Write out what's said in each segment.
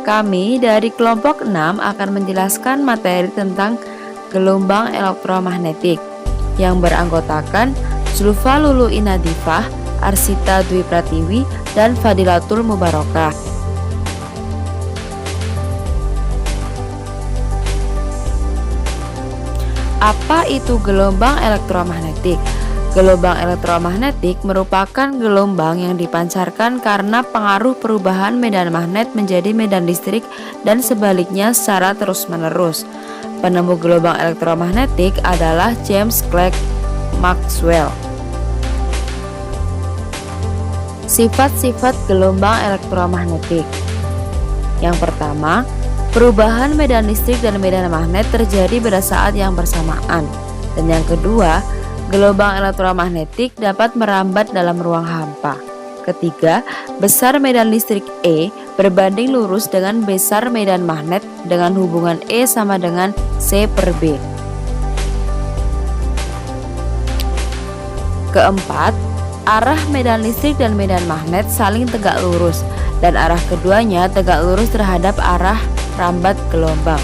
Kami dari kelompok 6 akan menjelaskan materi tentang gelombang elektromagnetik yang beranggotakan Zulfa Lulu Inadifah, Arsita Dwi Pratiwi, dan Fadilatul Mubarakah. Apa itu gelombang elektromagnetik? Gelombang elektromagnetik merupakan gelombang yang dipancarkan karena pengaruh perubahan medan magnet menjadi medan listrik dan sebaliknya secara terus-menerus. Penemu gelombang elektromagnetik adalah James Clerk Maxwell. Sifat-sifat gelombang elektromagnetik. Yang pertama, perubahan medan listrik dan medan magnet terjadi pada saat yang bersamaan. Dan yang kedua, gelombang elektromagnetik dapat merambat dalam ruang hampa. Ketiga, besar medan listrik E berbanding lurus dengan besar medan magnet dengan hubungan E sama dengan C per B. Keempat, arah medan listrik dan medan magnet saling tegak lurus dan arah keduanya tegak lurus terhadap arah rambat gelombang.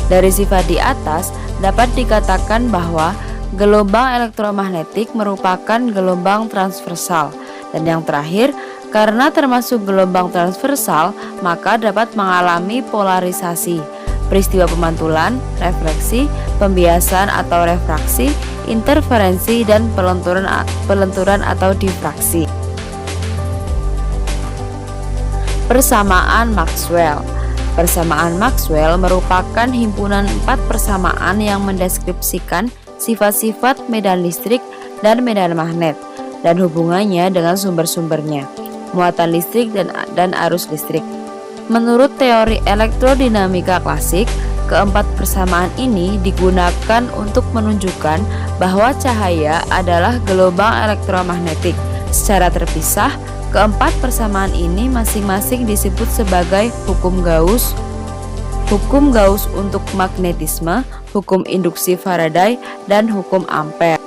Dari sifat di atas dapat dikatakan bahwa gelombang elektromagnetik merupakan gelombang transversal. Dan yang terakhir, karena termasuk gelombang transversal, maka dapat mengalami polarisasi, peristiwa pemantulan, refleksi, pembiasan atau refraksi, interferensi, dan pelenturan atau difraksi. Persamaan Maxwell. Persamaan Maxwell merupakan himpunan 4 persamaan yang mendeskripsikan sifat-sifat medan listrik dan medan magnet dan hubungannya dengan sumber-sumbernya, muatan listrik dan arus listrik. Menurut teori elektrodinamika klasik, keempat persamaan ini digunakan untuk menunjukkan bahwa cahaya adalah gelombang elektromagnetik. Secara terpisah, keempat persamaan ini masing-masing disebut sebagai hukum Gauss untuk magnetisme, hukum induksi Faraday, dan hukum Ampere.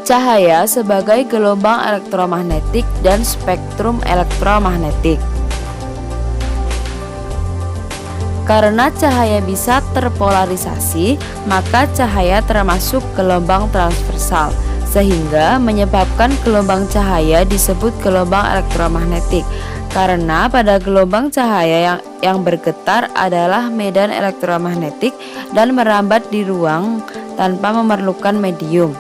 Cahaya sebagai gelombang elektromagnetik dan spektrum elektromagnetik. Karena cahaya bisa terpolarisasi, maka cahaya termasuk gelombang transversal, sehingga menyebabkan gelombang cahaya disebut gelombang elektromagnetik. Karena pada gelombang cahaya yang bergetar adalah medan elektromagnetik dan merambat di ruang tanpa memerlukan medium.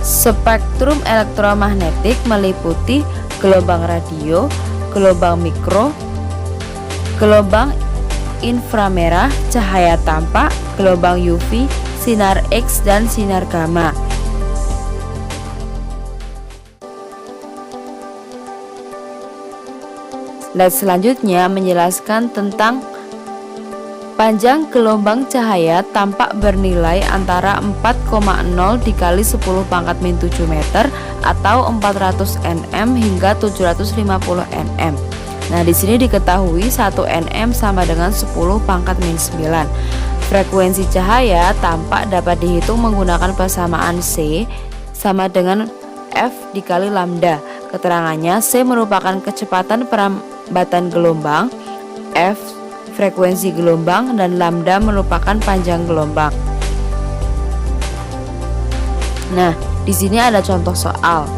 Spektrum elektromagnetik meliputi gelombang radio, gelombang mikro, gelombang inframerah, cahaya tampak, gelombang UV, sinar X, dan sinar gamma. Slide selanjutnya menjelaskan tentang panjang gelombang cahaya tampak bernilai antara 4,0 dikali 10 pangkat min 7 meter atau 400 nm hingga 750 nm. Nah, di sini diketahui 1 nm sama dengan 10 pangkat min 9. Frekuensi cahaya tampak dapat dihitung menggunakan persamaan C sama dengan F dikali lambda. Keterangannya, C merupakan kecepatan perambatan gelombang, F frekuensi gelombang, dan lambda merupakan panjang gelombang. Nah, di sini ada contoh soal.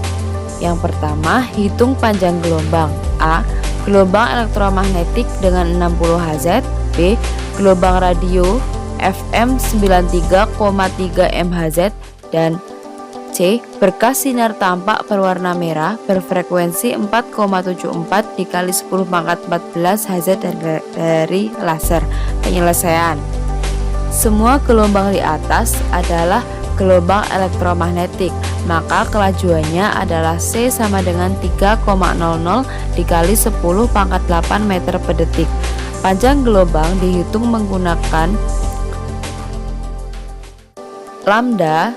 Yang pertama, hitung panjang gelombang. A. Gelombang elektromagnetik dengan 60 Hz. B. Gelombang radio FM 93,3 MHz. Dan C. Berkas sinar tampak berwarna merah berfrekuensi 4,74 dikali 10 pangkat 14 Hz dari laser. Penyelesaian. Semua gelombang di atas adalah gelombang elektromagnetik, maka kelajuannya adalah C sama dengan 3,00 dikali 10 pangkat 8 meter per detik. Panjang gelombang dihitung menggunakan lambda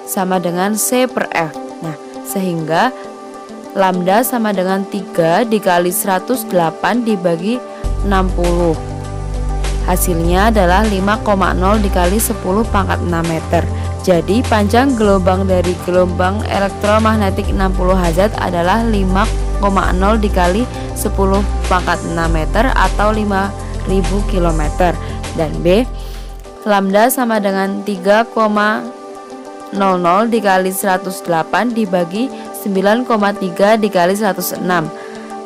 sama dengan C per F. Nah, sehingga lambda sama dengan 3 dikali 108 dibagi 60. Hasilnya adalah 5,0 dikali 10 pangkat 6 meter. Jadi panjang gelombang dari gelombang elektromagnetik 60 Hz adalah 5,0 dikali 10 pangkat 6 meter atau 5000 km. Dan B, lambda sama dengan 3,00 dikali 108 dibagi 9,3 dikali 106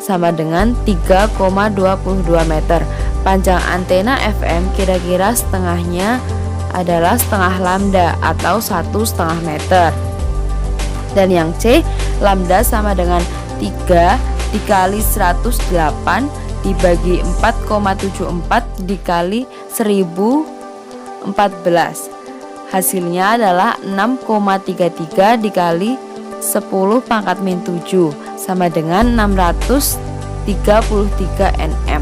sama dengan 3,22 meter. Panjang antena FM kira-kira setengahnya adalah setengah lambda atau 1,5 meter. Dan yang C, lambda sama dengan 3 dikali 108 dibagi 4,74 dikali 1014. Hasilnya adalah 6,33 dikali 10 pangkat min 7 sama dengan 633 Nm.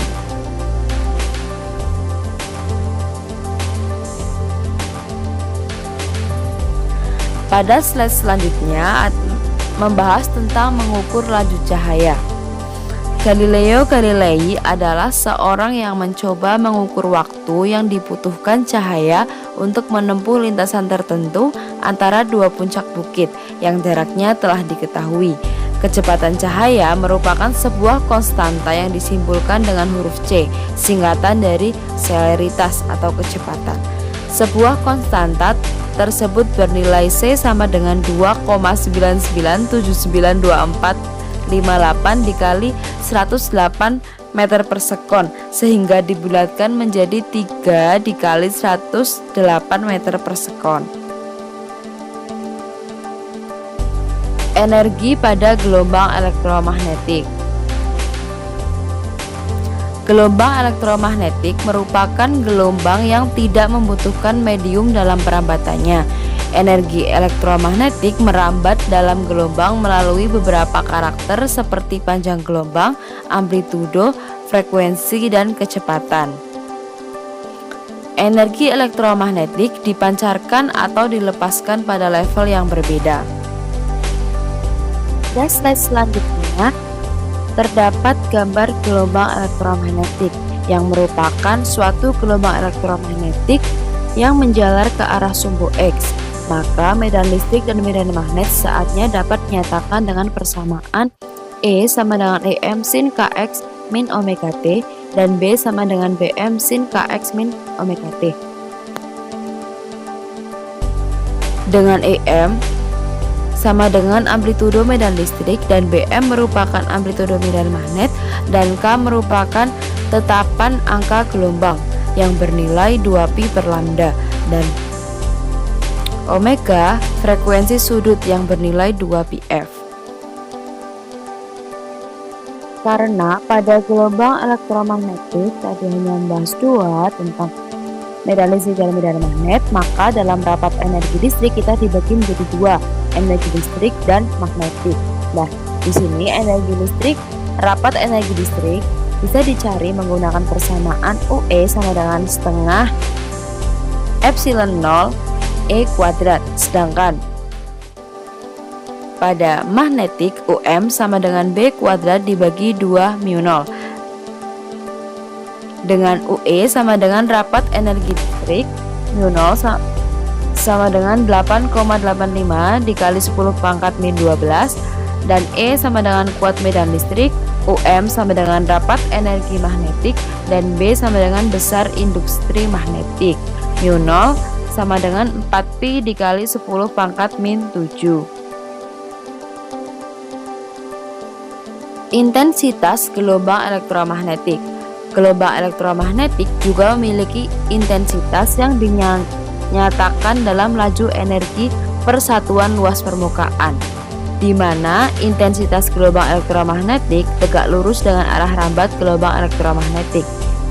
Pada slide selanjutnya membahas tentang mengukur laju cahaya. Galileo Galilei adalah seorang yang mencoba mengukur waktu yang dibutuhkan cahaya untuk menempuh lintasan tertentu antara dua puncak bukit yang jaraknya telah diketahui. Kecepatan cahaya merupakan sebuah konstanta yang disimbolkan dengan huruf C, singkatan dari celeritas atau kecepatan. Sebuah konstanta tersebut bernilai C sama dengan 2,99792458 dikali 108 meter per sekon, sehingga dibulatkan menjadi 3 dikali 108 meter per sekon. Energi pada gelombang elektromagnetik. Gelombang elektromagnetik merupakan gelombang yang tidak membutuhkan medium dalam perambatannya. Energi elektromagnetik merambat dalam gelombang melalui beberapa karakter seperti panjang gelombang, amplitudo, frekuensi, dan kecepatan. Energi elektromagnetik dipancarkan atau dilepaskan pada level yang berbeda. Pada slide selanjutnya terdapat gambar gelombang elektromagnetik yang merupakan suatu gelombang elektromagnetik yang menjalar ke arah sumbu X. Maka medan listrik dan medan magnet saatnya dapat dinyatakan dengan persamaan E sama dengan EM sin Kx min omega T dan B sama dengan BM sin Kx min omega T. Dengan EM sama dengan amplitudo medan listrik dan BM merupakan amplitudo medan magnet dan K merupakan tetapan angka gelombang yang bernilai 2pi per lambda dan omega frekuensi sudut yang bernilai 2πf. Karena pada gelombang elektromagnetik tadi hanya membahas dua tentang medan listrik dan medan magnet, maka dalam rapat energi listrik kita dibagi menjadi dua, energi listrik dan magnetik. Nah, di sini energi listrik, rapat energi listrik bisa dicari menggunakan persamaan UE sama dengan setengah epsilon 0 E kuadrat, sedangkan pada magnetik UM sama dengan B kuadrat dibagi 2 mu 0. Dengan UE sama dengan rapat energi listrik mu 0 sama dengan 8,85 dikali 10 pangkat min 12 dan E sama dengan kuat medan listrik, UM sama dengan rapat energi magnetik dan B sama dengan besar industri magnetik. Mu 0 sama dengan 4pi dikali 10 pangkat min 7. Intensitas gelombang elektromagnetik. Gelombang elektromagnetik juga memiliki intensitas yang dinyatakan dalam laju energi per satuan luas permukaan, di mana intensitas gelombang elektromagnetik tegak lurus dengan arah rambat gelombang elektromagnetik.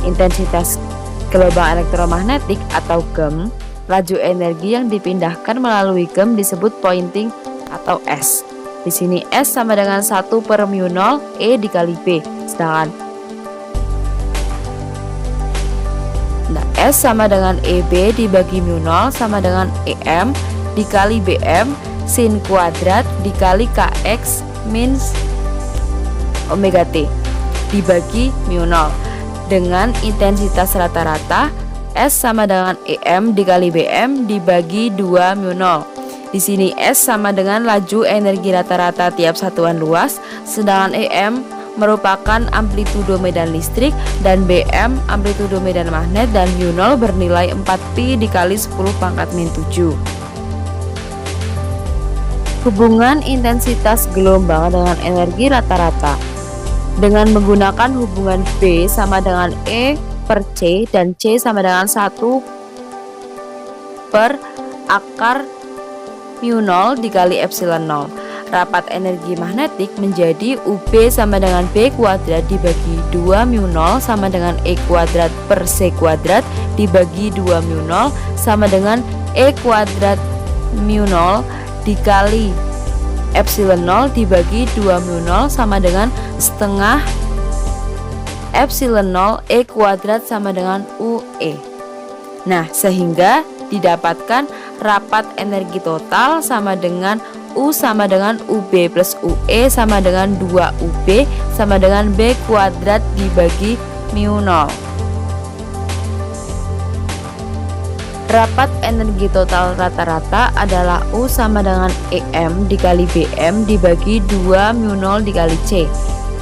Intensitas gelombang elektromagnetik atau GEM, laju energi yang dipindahkan melalui GEM disebut pointing atau S. Di sini S sama dengan 1 per mu 0 E dikali B, sedangkan S sama dengan EB dibagi mu 0 sama dengan EM dikali BM sin kuadrat dikali Kx min omega T dibagi mu 0 dengan intensitas rata-rata S sama dengan EM dikali BM dibagi 2 mu 0. Di sini S sama dengan laju energi rata-rata tiap satuan luas, sedangkan EM merupakan amplitudo medan listrik dan BM amplitudo medan magnet, dan mu 0 bernilai 4pi dikali 10 pangkat min 7. Hubungan intensitas gelombang dengan energi rata-rata dengan menggunakan hubungan B sama dengan E per C dan C sama dengan 1 per akar mu 0 dikali epsilon 0. Rapat energi magnetik menjadi UB sama dengan B kuadrat dibagi 2 mu 0 sama dengan E kuadrat per C kuadrat dibagi 2 mu 0 sama dengan E kuadrat mu 0 dikali epsilon 0 dibagi 2 mu 0 sama dengan setengah epsilon 0 E kuadrat sama dengan UE. Nah, sehingga didapatkan rapat energi total sama dengan U sama dengan UB plus UE sama dengan 2UB sama dengan B kuadrat dibagi mu 0. Rapat energi total rata-rata adalah U sama dengan EM dikali BM dibagi 2 mu 0 dikali C.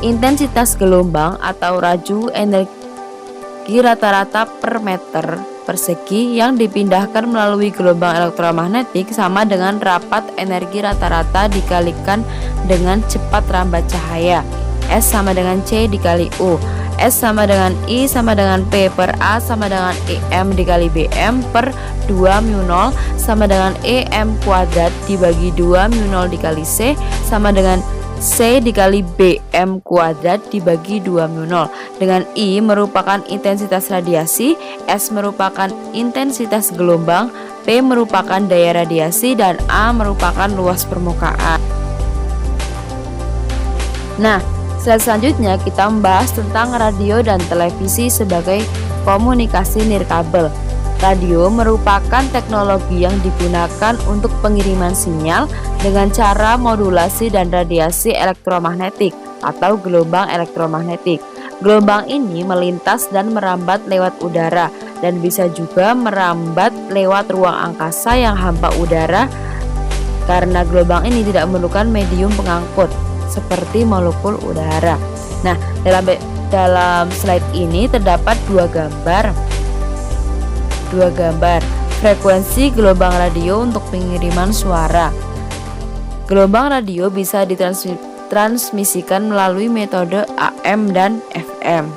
Intensitas gelombang atau laju energi rata-rata per meter persegi yang dipindahkan melalui gelombang elektromagnetik sama dengan rapat energi rata-rata dikalikan dengan cepat rambat cahaya. S sama dengan C dikali U. S sama dengan I sama dengan P per A sama dengan EM dikali BM per 2 mu 0 sama dengan EM kuadrat dibagi 2 mu 0 dikali C sama dengan C dikali BM kuadrat dibagi 2 mu 0, dengan I merupakan intensitas radiasi, S merupakan intensitas gelombang, P merupakan daya radiasi, dan A merupakan luas permukaan. Nah, slide selanjutnya kita membahas tentang radio dan televisi sebagai komunikasi nirkabel. Radio merupakan teknologi yang digunakan untuk pengiriman sinyal dengan cara modulasi dan radiasi elektromagnetik atau gelombang elektromagnetik. Gelombang ini melintas dan merambat lewat udara dan bisa juga merambat lewat ruang angkasa yang hampa udara karena gelombang ini tidak memerlukan medium pengangkut seperti molekul udara. Nah, dalam slide ini terdapat dua gambar frekuensi gelombang radio untuk pengiriman suara. Gelombang radio bisa ditransmisikan melalui metode AM dan FM.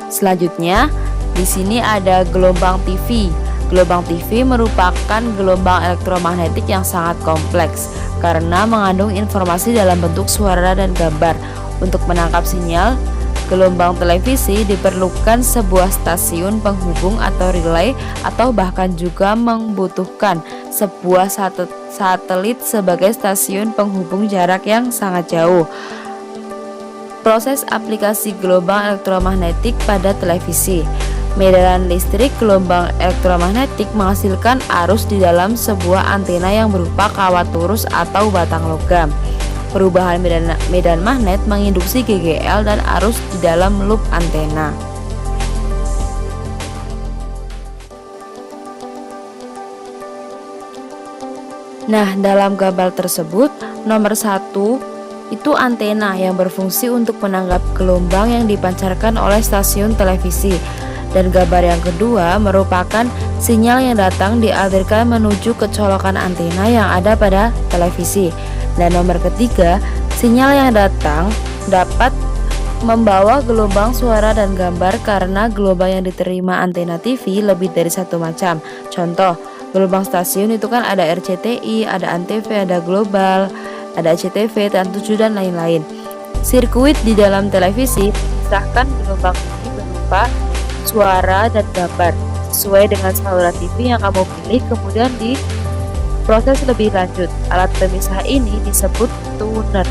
Selanjutnya, di sini ada gelombang TV. Gelombang TV merupakan gelombang elektromagnetik yang sangat kompleks karena mengandung informasi dalam bentuk suara dan gambar. Untuk menangkap sinyal gelombang televisi diperlukan sebuah stasiun penghubung atau relay atau bahkan juga membutuhkan sebuah satelit sebagai stasiun penghubung jarak yang sangat jauh. Proses aplikasi gelombang elektromagnetik pada televisi. Medan listrik gelombang elektromagnetik menghasilkan arus di dalam sebuah antena yang berupa kawat lurus atau batang logam. Perubahan medan magnet menginduksi GGL dan arus di dalam loop antena. Nah, dalam gambar tersebut, nomor 1 itu antena yang berfungsi untuk menangkap gelombang yang dipancarkan oleh stasiun televisi. Dan gambar yang kedua merupakan sinyal yang datang dialirkan menuju ke colokan antena yang ada pada televisi. Dan nomor ketiga, sinyal yang datang dapat membawa gelombang suara dan gambar karena gelombang yang diterima antena TV lebih dari satu macam. Contoh, gelombang stasiun itu kan ada RCTI, ada Antv, ada Global, ada CTV, Trans7 dan lain-lain. Sirkuit di dalam televisi memisahkan gelombang ini berupa suara dan gambar sesuai dengan saluran TV yang kamu pilih, kemudian diproses lebih lanjut. Alat pemisah ini disebut tuner.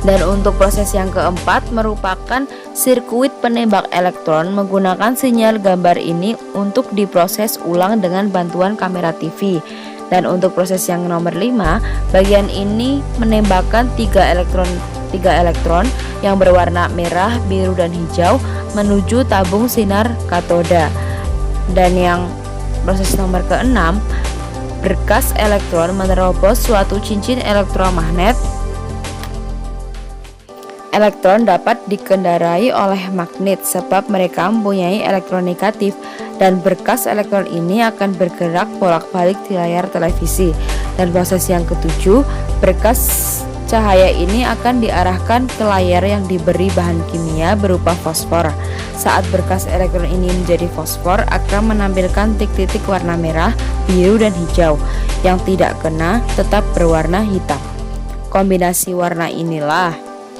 Dan untuk proses yang keempat merupakan sirkuit penembak elektron menggunakan sinyal gambar ini untuk diproses ulang dengan bantuan kamera TV. Dan untuk proses yang nomor 5, bagian ini menembakkan 3 3 elektron yang berwarna merah, biru, dan hijau menuju tabung sinar katoda. Dan yang proses nomor ke-6, berkas elektron menerobos suatu cincin elektromagnet. Elektron dapat dikendarai oleh magnet sebab mereka mempunyai elektron negatif, dan berkas elektron ini akan bergerak bolak-balik di layar televisi. Dan proses yang ke-7, berkas cahaya ini akan diarahkan ke layar yang diberi bahan kimia berupa fosfor. Saat berkas elektron ini menjadi fosfor, akan menampilkan titik-titik warna merah, biru, dan hijau. Yang tidak kena tetap berwarna hitam. Kombinasi warna inilah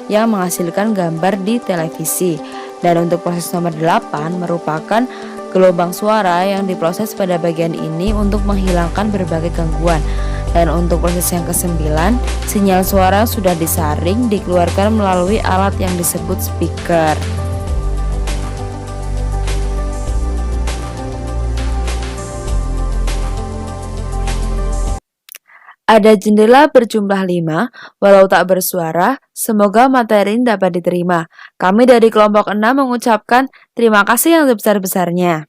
yang menghasilkan gambar di televisi. Dan untuk proses nomor 8 merupakan gelombang suara yang diproses pada bagian ini untuk menghilangkan berbagai gangguan. Dan untuk proses yang ke-9, sinyal suara sudah disaring dikeluarkan melalui alat yang disebut speaker. Ada jendela berjumlah 5, walau tak bersuara, semoga materi ini dapat diterima. Kami dari kelompok 6 mengucapkan terima kasih yang sebesar-besarnya.